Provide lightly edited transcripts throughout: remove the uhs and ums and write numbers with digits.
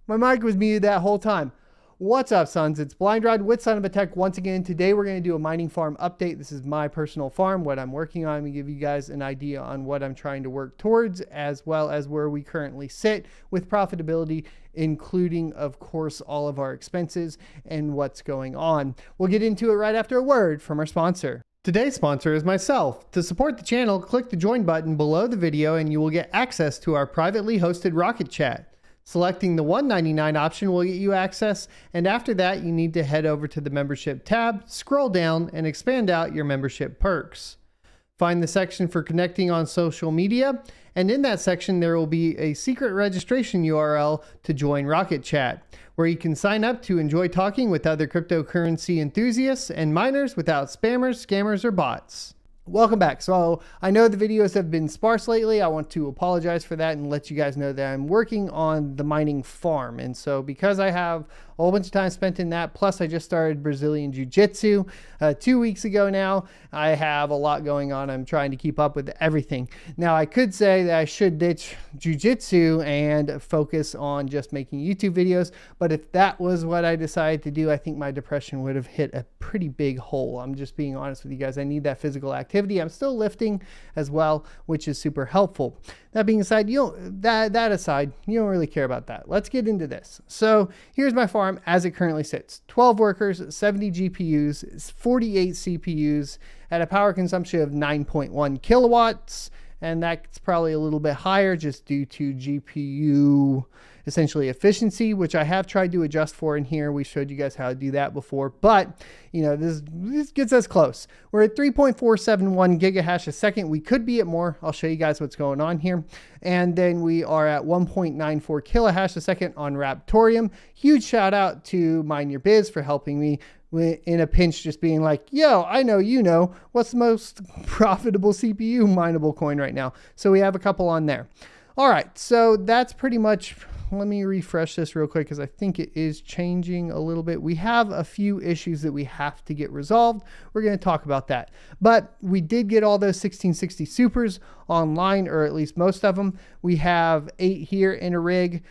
My mic was muted that whole time. What's up, sons? It's Blind Rod with Son of a Tech once again. Today we're going to do a mining farm update. This is my personal farm, what I'm working on. We give you guys an idea on what I'm trying to work towards, as well as where we currently sit with profitability, including, of course, all of our expenses and what's going on. We'll get into it right after a word from our sponsor. Today's sponsor is myself. To support the channel, click the join button below the video and you will get access to our privately hosted Rocket Chat. Selecting the $1.99 option will get you access, and after that you need to head over to the membership tab, scroll down, and expand out your membership perks. Find the section for connecting on social media, and in that section there will be a secret registration URL to join Rocket Chat, where you can sign up to enjoy talking with other cryptocurrency enthusiasts and miners without spammers, scammers, or bots. Welcome back. So I know the videos have been sparse lately. I want to apologize for that and let you guys know that I'm working on the mining farm. And so because I have a whole bunch of time spent in that, plus I just started Brazilian Jiu-Jitsu 2 weeks ago now, I have a lot going on. I'm trying to keep up with everything. Now I could say that I should ditch Jiu-Jitsu and focus on just making YouTube videos. But if that was what I decided to do, I think my depression would have hit a pretty big hole. I'm just being honest with you guys. I need that physical activity. I'm still lifting as well, which is super helpful. That being said, that aside, you don't really care about that. Let's get into this. So here's my farm as it currently sits. 12 workers, 70 GPUs, 48 CPUs at a power consumption of 9.1 kilowatts. And that's probably a little bit higher just due to GPU essentially efficiency, which I have tried to adjust for in here. We showed you guys how to do that before, but you know, this gets us close. We're at 3.471 gigahash a second. We could be at more. I'll show you guys what's going on here. And then we are at 1.94 kilohash a second on Raptorium. Huge shout out to Mind Your Biz for helping me in a pinch, just being like, yo, I know, you know, what's the most profitable CPU mineable coin right now. So we have a couple on there. All right, so that's pretty much, let me refresh this real quick because I think it is changing a little bit. We have a few issues that we have to get resolved. We're going to talk about that. But we did get all those 1660 supers online, or at least most of them. We have 8 here in a rig.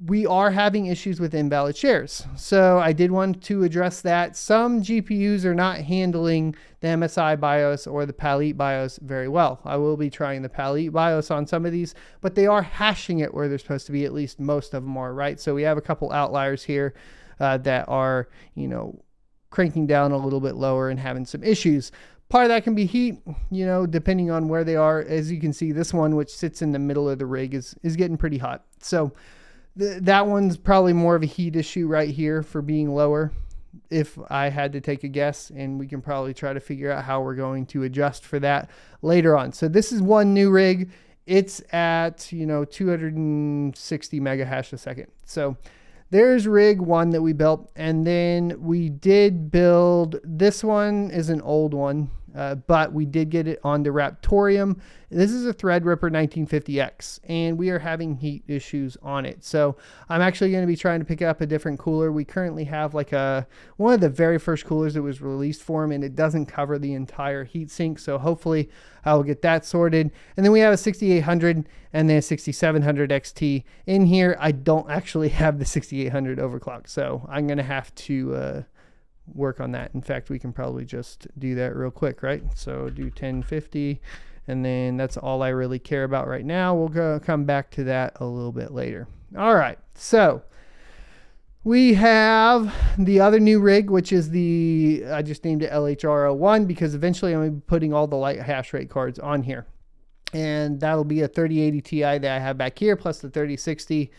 We are having issues with invalid shares. So I did want to address that. Some GPUs are not handling the MSI BIOS or the PAL-8 BIOS very well. I will be trying the PAL-8 BIOS on some of these, but they are hashing it where they're supposed to be. At least most of them are, right? So we have a couple outliers here that are, you know, cranking down a little bit lower and having some issues. Part of that can be heat, you know, depending on where they are. As you can see, this one, which sits in the middle of the rig, is getting pretty hot. So that one's probably more of a heat issue right here for being lower, if I had to take a guess, and we can probably try to figure out how we're going to adjust for that later on. So this is one new rig. It's at, you know, 260 megahash a second. So there's rig one that we built, and then we did build, this one is an old one, but we did get it onto Raptorium. This is a Threadripper 1950X, and we are having heat issues on it. So I'm actually going to be trying to pick up a different cooler. We currently have like one of the very first coolers that was released for them, and it doesn't cover the entire heat sink. So hopefully I will get that sorted. And then we have a 6800 and then a 6700 XT in here. I don't actually have the 6800 overclock, so I'm going to have to work on that. In fact, we can probably just do that real quick, right? So do 1050, and then that's all I really care about right now. We'll come back to that a little bit later. All right, so we have the other new rig, which is I just named it LHR01 because eventually I'm going to be putting all the light hash rate cards on here. And that'll be a 3080 Ti that I have back here, plus the 3060.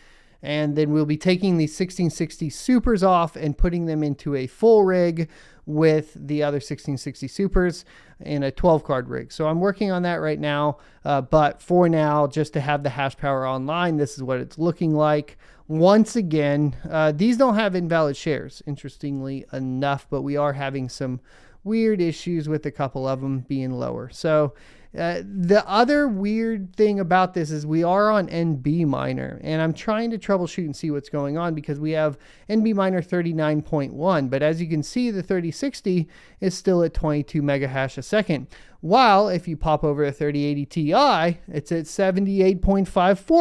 And then we'll be taking the 1660 supers off and putting them into a full rig with the other 1660 supers in a 12 card rig. So I'm working on that right now. But for now, just to have the hash power online, this is what it's looking like. Once again, these don't have invalid shares, interestingly enough, but we are having some weird issues with a couple of them being lower. So the other weird thing about this is we are on NB Miner, and I'm trying to troubleshoot and see what's going on because we have NB Miner 39.1, but as you can see, the 3060 is still at 22 megahash a second. While if you pop over a 3080 Ti, it's at 78.54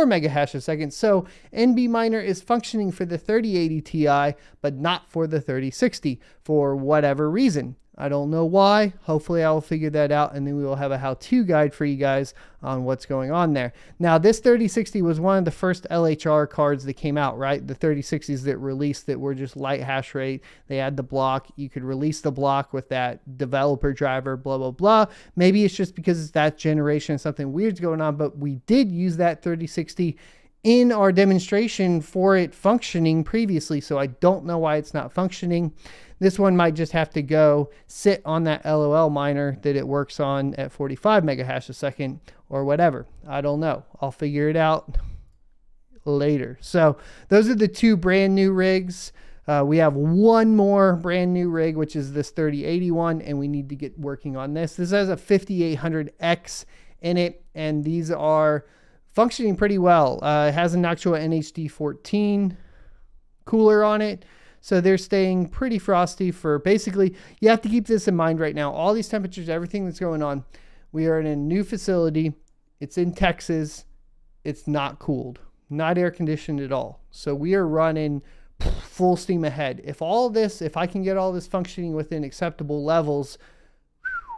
megahash a second. So NB Miner is functioning for the 3080 Ti, but not for the 3060 for whatever reason. I don't know why. Hopefully I will figure that out, and then we will have a how-to guide for you guys on what's going on there. Now, this 3060 was one of the first LHR cards that came out, right? The 3060s that released that were just light hash rate. They had the block. You could release the block with that developer driver, blah, blah, blah. Maybe it's just because it's that generation, something weird's going on, but we did use that 3060 in our demonstration for it functioning previously, so I don't know why it's not functioning. This one might just have to go sit on that LOL miner that it works on at 45 megahash a second or whatever. I don't know. I'll figure it out later. So those are the two brand new rigs. We have one more brand new rig, which is this 3081, and we need to get working on this. This has a 5800X in it, and these are functioning pretty well. It has an actual NHD 14 cooler on it. So they're staying pretty frosty for basically, you have to keep this in mind right now. All these temperatures, everything that's going on, we are in a new facility. It's in Texas. It's not cooled, not air conditioned at all. So we are running full steam ahead. If I can get all this functioning within acceptable levels,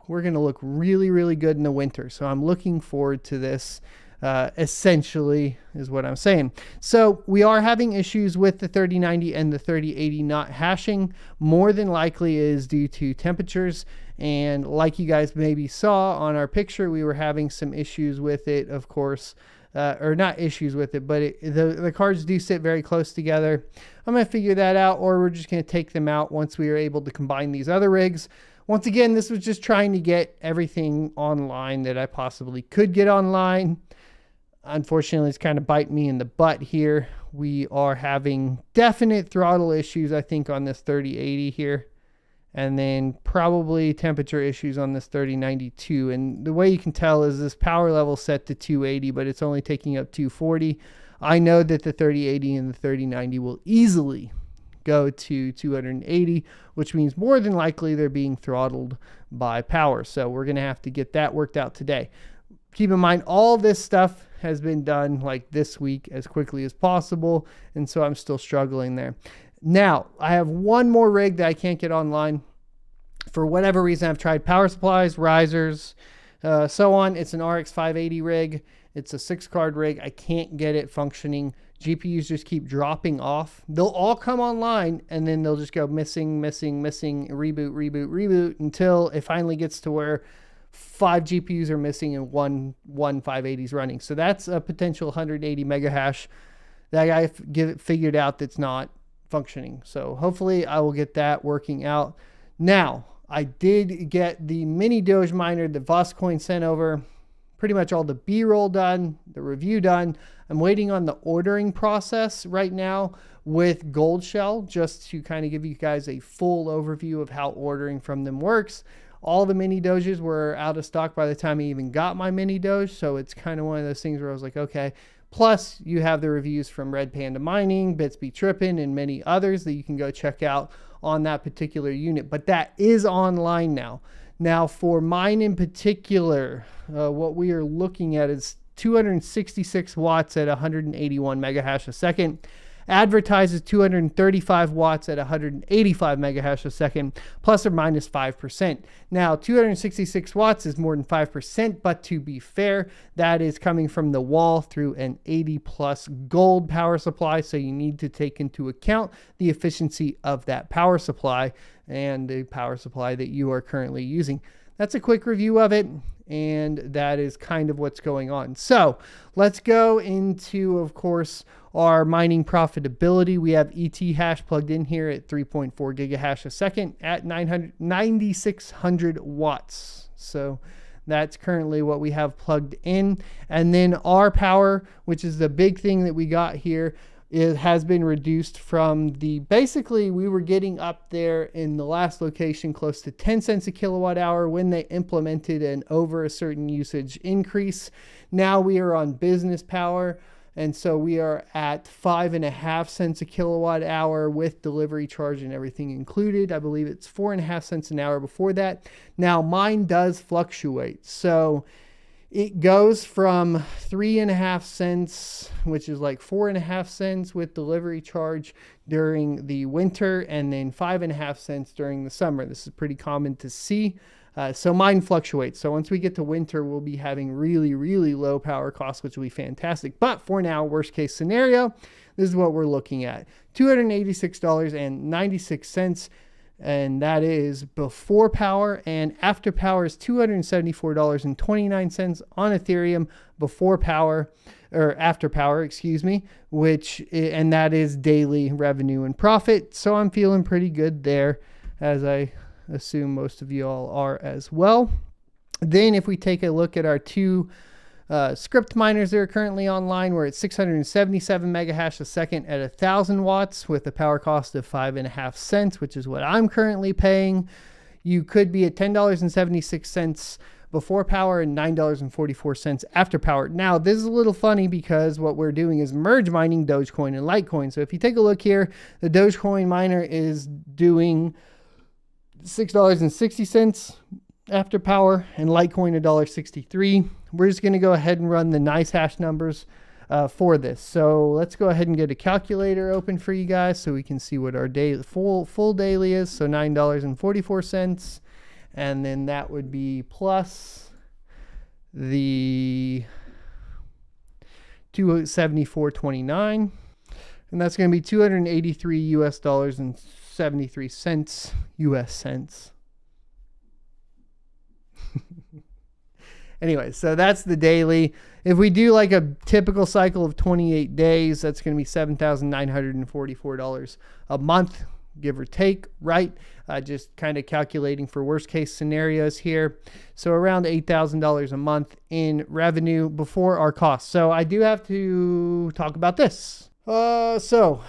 we're going to look really, really good in the winter. So I'm looking forward to this. Essentially is what I'm saying. So we are having issues with the 3090 and the 3080 not hashing. More than likely is due to temperatures. And like you guys maybe saw on our picture, we were having some issues with it, of course, or not issues with it, but the cards do sit very close together. I'm going to figure that out, or we're just going to take them out once we are able to combine these other rigs. Once again, this was just trying to get everything online that I possibly could get online. Unfortunately, it's kind of biting me in the butt here. We are having definite throttle issues, I think, on this 3080 here. And then probably temperature issues on this 3092. And the way you can tell is this power level set to 280, but it's only taking up 240. I know that the 3080 and the 3090 will easily go to 280, which means more than likely they're being throttled by power. So we're going to have to get that worked out today. Keep in mind, all this stuff has been done like this week as quickly as possible. And so I'm still struggling there. Now, I have one more rig that I can't get online. For whatever reason, I've tried power supplies, risers, so on. It's an RX 580 rig. It's a 6-card rig. I can't get it functioning. GPUs just keep dropping off. They'll all come online and then they'll just go missing, reboot until it finally gets to where 5 GPUs are missing and one 580 is running. So that's a potential 180 mega hash that I figured out that's not functioning. So hopefully I will get that working out. Now, I did get the mini Doge miner that Voscoin sent over. Pretty much all the B-roll done, the review done. I'm waiting on the ordering process right now with Gold Shell, just to kind of give you guys a full overview of how ordering from them works. All the mini Doges were out of stock by the time I even got my mini Doge. So it's kind of one of those things where I was like, okay. Plus you have the reviews from Red Panda Mining, Bits Be Trippin', and many others that you can go check out on that particular unit. But that is online now. Now for mine in particular, what we are looking at is 266 watts at 181 megahash a second. Advertises 235 watts at 185 megahash a second, plus or minus 5%. Now, 266 watts is more than 5%, but to be fair, that is coming from the wall through an 80 plus gold power supply. So you need to take into account the efficiency of that power supply and the power supply that you are currently using. That's a quick review of it, and that is kind of what's going on. So let's go into, of course, our mining profitability. We have ET hash plugged in here at 3.4 gigahash a second at 9,600 watts. So that's currently what we have plugged in. And then our power, which is the big thing that we got here, it has been reduced from basically we were getting up there in the last location close to 10 cents a kilowatt hour when they implemented an over a certain usage increase. Now we are on business power. And so we are at 5.5 cents a kilowatt hour with delivery charge and everything included. I believe it's 4.5 cents an hour before that. Now mine does fluctuate. So it goes from 3.5 cents, which is like 4.5 cents with delivery charge during the winter, and then 5.5 cents during the summer. This is pretty common to see. So mine fluctuates. So once we get to winter, we'll be having really, really low power costs, which will be fantastic. But for now, worst case scenario, this is what we're looking at. $286.96. And that is before power, and after power is $274.29 on Ethereum before power, or after power, excuse me, and that is daily revenue and profit. So I'm feeling pretty good there, as I assume most of you all are as well. Then if we take a look at our two script miners that are currently online, we're at 677 megahash a second at 1,000 watts with a power cost of 5.5 cents, which is what I'm currently paying. You could be at $10.76 before power and $9.44 after power. Now, this is a little funny because what we're doing is merge mining Dogecoin and Litecoin. So if you take a look here, the Dogecoin miner is doing $6.60 after power, and Litecoin $1.63. We're just going to go ahead and run the nice hash numbers for this. So let's go ahead and get a calculator open for you guys so we can see what our full daily is. So $9.44, and then that would be plus the $274.29, and that's going to be $283.73 US cents. Anyway, so that's the daily. If we do like a typical cycle of 28 days, that's going to be $7,944 a month, give or take, right? Just kind of calculating for worst case scenarios here. So around $8,000 a month in revenue before our costs. So I do have to talk about this. So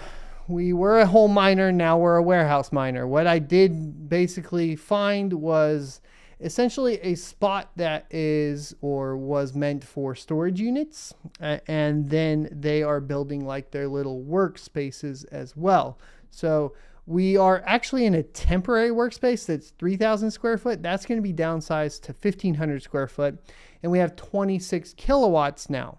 we were a home miner, now we're a warehouse miner. What I did basically find was essentially a spot that is or was meant for storage units, and then they are building like their little workspaces as well. So we are actually in a temporary workspace that's 3,000 square foot. That's going to be downsized to 1,500 square foot, and we have 26 kilowatts now.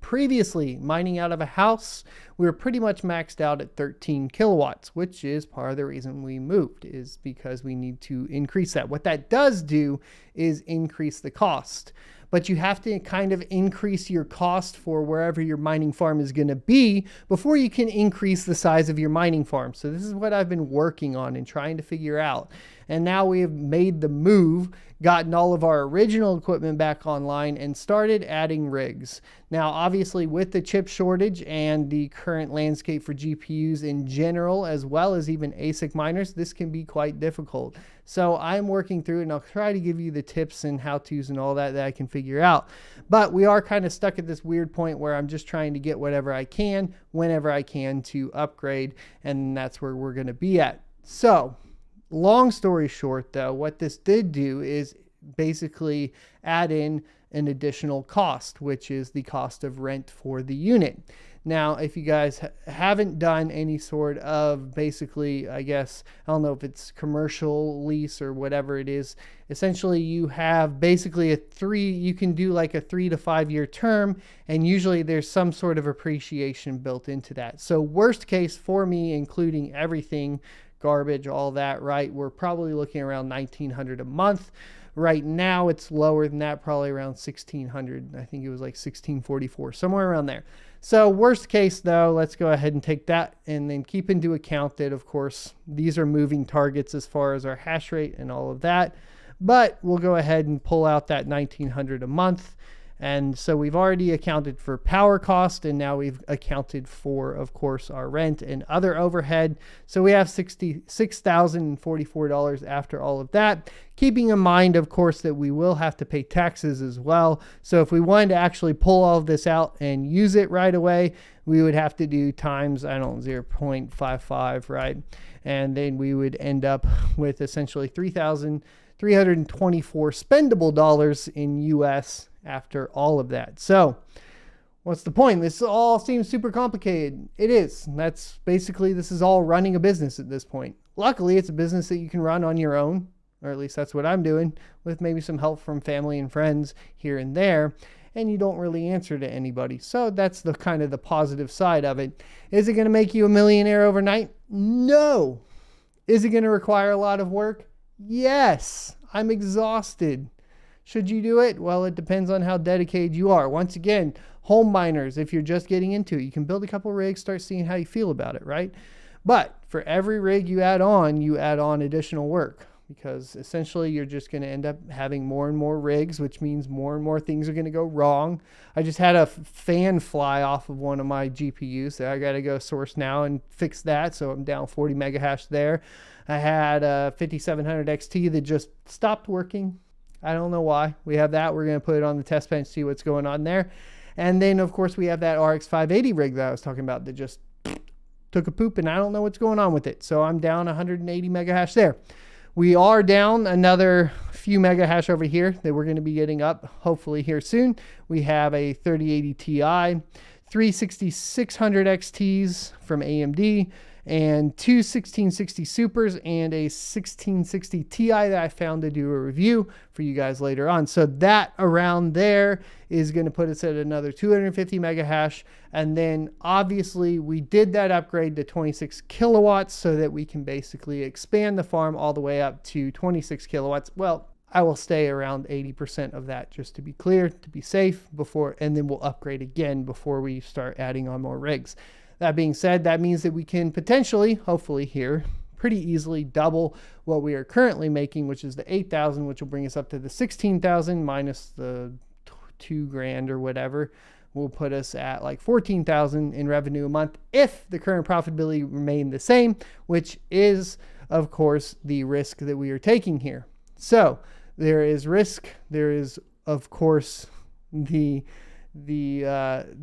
Previously, mining out of a house, we were pretty much maxed out at 13 kilowatts, which is part of the reason we moved, is because we need to increase that. What that does do is increase the cost, but you have to kind of increase your cost for wherever your mining farm is going to be before you can increase the size of your mining farm. So this is what I've been working on and trying to figure out. And now we have made the move, gotten all of our original equipment back online, and started adding rigs. Now, obviously, with the chip shortage and the current landscape for GPUs in general, as well as even ASIC miners, this can be quite difficult. So I'm working through it, and I'll try to give you the tips and how-tos and all that I can figure out. But we are kind of stuck at this weird point where I'm just trying to get whatever I can, whenever I can, to upgrade, and that's where we're going to be at. So long story short, though, what this did do is basically add in an additional cost, which is the cost of rent for the unit. Now, if you guys haven't done any sort of basically, I guess, I don't know if it's commercial lease or whatever it is, essentially you have basically you can do like a 3 to 5 year term, and usually there's some sort of appreciation built into that. So worst case for me, including everything, garbage, all that, right, we're probably looking around $1,900 a month. Right now it's lower than that, probably around $1,600. I think it was like $1,644, somewhere around there. So worst case though, let's go ahead and take that, and then keep into account that of course these are moving targets as far as our hash rate and all of that, but we'll go ahead and pull out that $1,900 a month. And so we've already accounted for power cost, and now we've accounted for, of course, our rent and other overhead. So we have $66,044 after all of that, keeping in mind, of course, that we will have to pay taxes as well. So if we wanted to actually pull all of this out and use it right away, we would have to do times, 0.55, right? And then we would end up with essentially $3,324 spendable dollars in US after all of that. So What's the point? This all seems super complicated. It is. That's basically, this is all running a business at this point. Luckily, it's a business that you can run on your own, or at least that's what I'm doing, with maybe some help from family and friends here and there, and you don't really answer to anybody. So that's the kind of the positive side of it. Is it going to make you a millionaire overnight? No. Is it going to require a lot of work? Yes. I'm exhausted. Should you do it? Well, it depends on how dedicated you are. Once again, home miners, if you're just getting into it, you can build a couple rigs, start seeing how you feel about it, right? But for every rig you add on additional work, because essentially you're just going to end up having more and more rigs, which means more and more things are going to go wrong. I just had a fan fly off of one of my GPUs, so I got to go source now and fix that. So I'm down 40 mega hash there. I had a 5700 XT that just stopped working. I don't know why. We have that. We're going to put it on the test bench, see what's going on there. And then, of course, we have that RX 580 rig that I was talking about that just took a poop, and I don't know what's going on with it. So I'm down 180 mega hash there. We are down another few mega hash over here that we're going to be getting up hopefully here soon. We have a 3080 Ti, 3 6600 XTs from AMD, and two 1660 Supers and a 1660 Ti that I found to do a review for you guys later on. So that around there is going to put us at another 250 mega hash. And then obviously we did that upgrade to 26 kilowatts so that we can basically expand the farm all the way up to 26 kilowatts. Well, I will stay around 80% of that, just to be clear, to be safe before, and then we'll upgrade again before we start adding on more rigs. That being said, that means that we can potentially, hopefully here, pretty easily double what we are currently making, which is the 8,000, which will bring us up to the 16,000 minus the $2,000 or whatever. Will put us at like 14,000 in revenue a month if the current profitability remained the same, which is, of course, the risk that we are taking here. So there is risk. There is, of course, the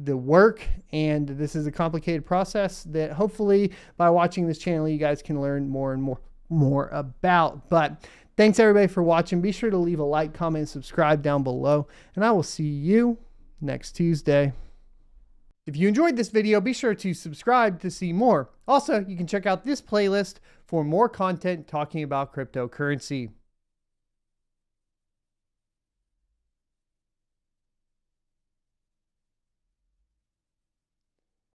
work, and this is a complicated process that hopefully by watching this channel you guys can learn more and more about. But thanks everybody for watching. Be sure to leave a like, comment, and subscribe down below, and I will see you next Tuesday. If you enjoyed this video, be sure to subscribe to see more. Also, you can check out this playlist for more content talking about cryptocurrency.